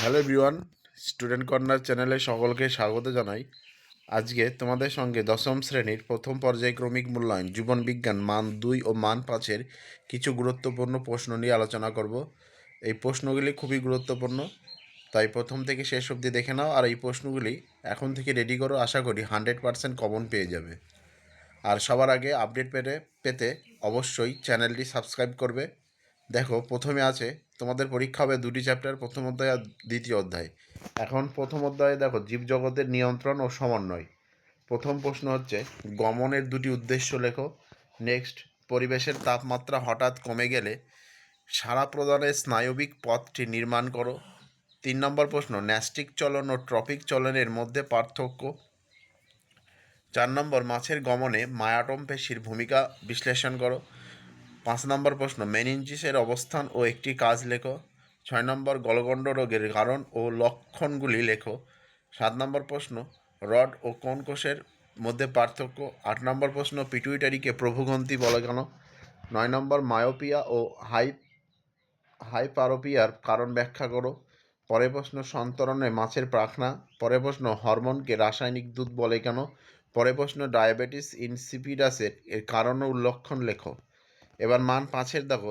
Hello everyone, student corner চ্যানেলে সকলকে স্বাগত জানাই। আজকে তোমাদের সঙ্গে দশম শ্রেণীর প্রথম পর্যায়ক্রমিক মূল্যায়ন জীবন বিজ্ঞান মান 2 ও মান 5-এর কিছু গুরুত্বপূর্ণ প্রশ্ন নিয়ে আলোচনা করব। এই প্রশ্নগুলি খুবই গুরুত্বপূর্ণ, তাই প্রথম থেকে শেষ অবধি দেখে নাও। আর এই প্রশ্নগুলি এখন থেকে রেডি করো, আশা করি 100% কমন পেয়ে যাবে। আর সবার আগে আপডেট পেতে অবশ্যই চ্যানেলটি সাবস্ক্রাইব করবে। দেখো, প্রথমে আছে তোমাদের পরীক্ষা হবে দুটি চ্যাপ্টার, প্রথম অধ্যায় আর দ্বিতীয় অধ্যায়। এখন প্রথম অধ্যায়ে দেখো জীবজগতের নিয়ন্ত্রণ ও সমন্বয়। প্রথম প্রশ্ন হচ্ছে গমনের দুটি উদ্দেশ্য লেখো। নেক্সট, পরিবেশের তাপমাত্রা হঠাৎ কমে গেলে সাড়া প্রদানের স্নায়বিক পথটি নির্মাণ করো। 3 নম্বর প্রশ্ন, ন্যাস্টিক চলন ও ট্রপিক চলনের মধ্যে পার্থক্য। 4 নম্বর, মাছের গমনে মায়াটম পেশির ভূমিকা বিশ্লেষণ করো। 5 নম্বর প্রশ্ন, মেনিনজিসের অবস্থান ও একটি কাজ লেখো। 6 নম্বর, গলগণ্ড রোগের কারণ ও লক্ষণগুলি লেখো। 7 নম্বর প্রশ্ন, রড ও কোন কোষের মধ্যে পার্থক্য। 8 নম্বর প্রশ্ন, পিটুইটারিকে প্রভুগ্রন্থি বলে কেন। 9 নম্বর, মায়োপিয়া ও হাইপারোপিয়ার কারণ ব্যাখ্যা করো। পরের প্রশ্ন, সন্তরণে মাছের পাখনা। পরের প্রশ্ন, হরমোনকে রাসায়নিক দুধ বলে কেন। পরের প্রশ্ন, ডায়াবেটিস ইনসিপিডাসের এর কারণ ও লক্ষণ লেখো। এবার মান 5-এর দেখো,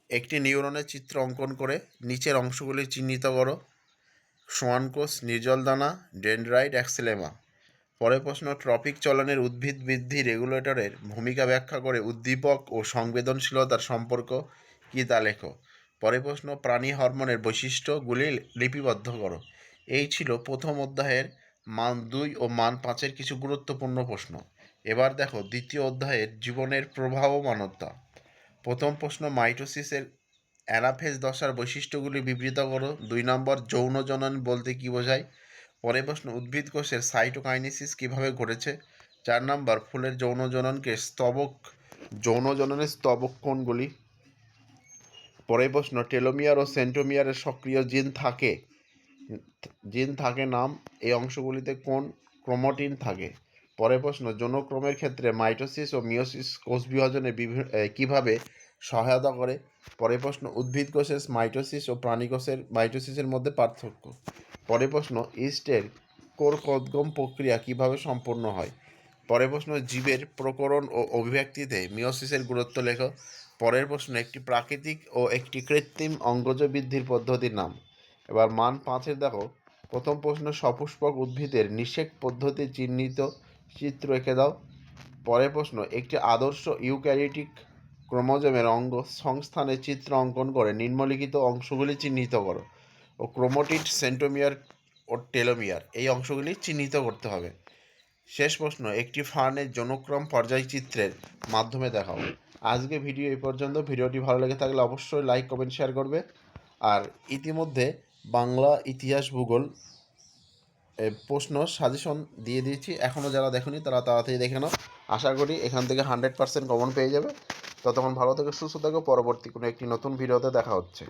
একটি নিউরনের চিত্র অঙ্কন করে নিচের অংশগুলি চিহ্নিত করো। সোয়ান কোষ, নির্জল দানা, ডেনড্রাইট, অ্যাক্সিলেমা। পরের প্রশ্ন, ট্রপিক চলনের উদ্ভিদ বৃদ্ধি রেগুলেটরের ভূমিকা ব্যাখ্যা করে উদ্দীপক ও সংবেদনশীলতার সম্পর্ক কী তা লেখো। পরের প্রশ্ন, প্রাণী হরমোনের বৈশিষ্ট্যগুলি লিপিবদ্ধ করো। এই ছিল প্রথম অধ্যায়ের মান 2 ও মান 5-এর কিছু গুরুত্বপূর্ণ প্রশ্ন। এবার দেখো দ্বিতীয় অধ্যায়ের জীবনের প্রবাহমানতা। প্রথম প্রশ্ন, মাইটোসিসের অ্যানাফেজ দশার বৈশিষ্ট্যগুলি বিবৃত করো। 2 নম্বর, যৌন জনন বলতে কী বোঝায়। পরের প্রশ্ন, উদ্ভিদ কোষের সাইটোকাইনেসিস কীভাবে ঘটেছে। 4 নম্বর, ফুলের যৌন জননের স্তবক কোনগুলি। পরের প্রশ্ন, টেলোমিয়ার ও সেন্ট্রোমিয়ারের সক্রিয় জিন থাকে নাম। এই অংশগুলিতে কোন ক্রোমাটিন থাকে। পরের প্রশ্ন, যৌনক্রমের ক্ষেত্রে মাইটোসিস ও মিওসিস কোষ বিভাজনে কীভাবে সহায়তা করে। পরের প্রশ্ন, উদ্ভিদ কোষের মাইটোসিস ও প্রাণী কোষের মাইটোসিসের মধ্যে পার্থক্য। পরের প্রশ্ন, ইস্টের কোষোদ্গম প্রক্রিয়া কীভাবে সম্পন্ন হয়। পরের প্রশ্ন, জীবের প্রকরণ ও অভিব্যক্তিতে মিওসিসের গুরুত্ব লেখো। পরের প্রশ্ন, একটি প্রাকৃতিক ও একটি কৃত্রিম অঙ্গজ বৃদ্ধির পদ্ধতির নাম। এবার মান 5-এর দেখো, প্রথম প্রশ্ন, সপুষ্পক উদ্ভিদের নিষেক পদ্ধতি চিত্র এঁকে দাও। পরের প্রশ্ন, একটি আদর্শ ইউক্যারিওটিক ক্রোমোজোমের অঙ্গ সংস্থানের চিত্র অঙ্কন করে নিম্নলিখিত অংশগুলি চিহ্নিত করো। ও ক্রোমাটিড, সেন্ট্রোমিয়ার ও টেলোমিয়ার এই অংশগুলি চিহ্নিত করতে হবে। শেষ প্রশ্ন, একটি ফার্নের যৌনক্রম পর্যায়চিত্রের মাধ্যমে দেখাও। আজকে ভিডিও এই পর্যন্ত। ভিডিওটি ভালো লেগে থাকলে অবশ্যই লাইক, কমেন্ট, শেয়ার করবে। আর ইতিমধ্যে বাংলা, ইতিহাস, ভূগোল প্রশ্ন সাজেশন দিয়ে দিয়েছি, এখনও যারা দেখোনি তারা তাড়াতাড়ি দেখে নাও। আশা করি এখান থেকে 100% কমন পেয়ে যাবে। ততক্ষণ ভালো থেকে সুস্থ থাকো। পরবর্তী কোনো একটি নতুন ভিডিওতে দেখা হচ্ছে।